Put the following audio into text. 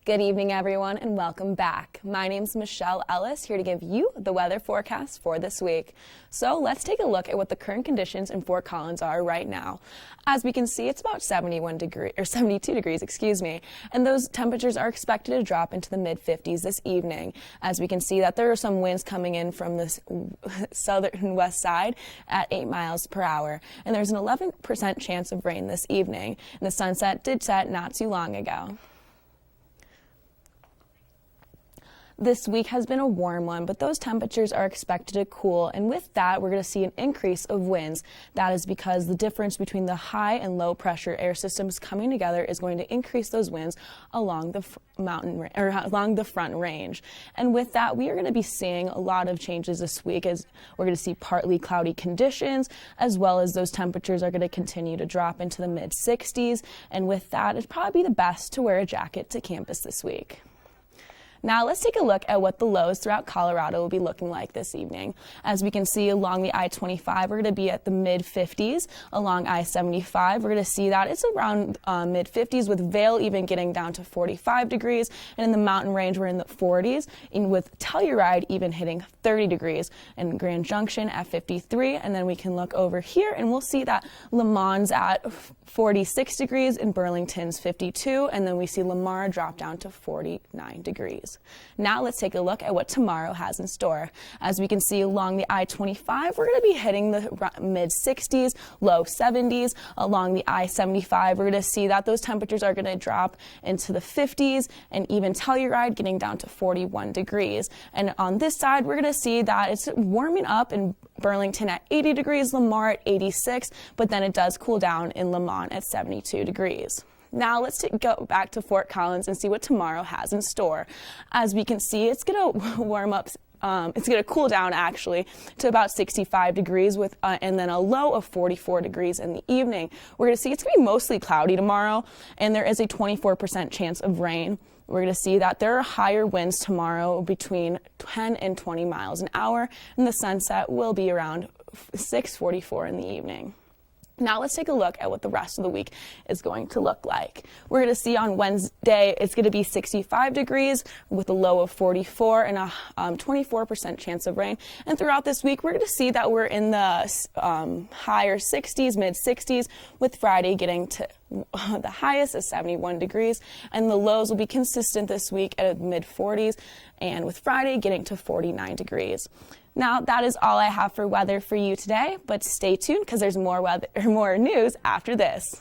Good evening, everyone, and welcome back. My name's Michelle Ellis, here to give you the weather forecast for this week. So let's take a look at what the current conditions in Fort Collins are right now. As we can see, it's about 72 degrees, and those temperatures are expected to drop into the mid-50s this evening. As we can see that there are some winds coming in from the southern west side at 8 miles per hour, and there's an 11% chance of rain this evening. And the sunset did set not too long ago. This week has been a warm one, but those temperatures are expected to cool, and with that, we're going to see an increase of winds. That is because the difference between the high and low pressure air systems coming together is going to increase those winds along the along the front range. And with that, we are going to be seeing a lot of changes this week, as we're going to see partly cloudy conditions, as well as those temperatures are going to continue to drop into the mid-60s. And with that, it'd probably be the best to wear a jacket to campus this week. Now let's take a look at what the lows throughout Colorado will be looking like this evening. As we can see along the I-25, we're going to be at the mid-50s. Along I-75, we're going to see that it's around mid-50s, with Vail even getting down to 45 degrees. And in the mountain range, we're in the 40s, and with Telluride even hitting 30 degrees. And Grand Junction at 53. And then we can look over here, and we'll see that Le Mans at 46 degrees and Burlington's 52. And then we see Lamar drop down to 49 degrees. Now let's take a look at what tomorrow has in store. As we can see along the I-25, we're going to be hitting the mid-60s, low 70s. Along the I-75, we're going to see that those temperatures are going to drop into the 50s, and even Telluride getting down to 41 degrees. And on this side, we're going to see that it's warming up in Burlington at 80 degrees, Lamar at 86, but then it does cool down in Lamont at 72 degrees. Now let's go back to Fort Collins and see what tomorrow has in store. As we can see, it's going to warm up. It's going to cool down actually to about 65 degrees and then a low of 44 degrees in the evening. We're going to see it's going to be mostly cloudy tomorrow, and there is a 24% chance of rain. We're going to see that there are higher winds tomorrow between 10 and 20 miles an hour, and the sunset will be around 6:44 in the evening. Now let's take a look at what the rest of the week is going to look like. We're going to see on Wednesday it's going to be 65 degrees with a low of 44 and a 24% chance of rain. And throughout this week, we're going to see that we're in the higher 60s, mid-60s, with Friday getting to the highest is 71 degrees, and the lows will be consistent this week at mid-40s, and with Friday getting to 49 degrees. Now, that is all I have for weather for you today, but stay tuned because there's more news after this.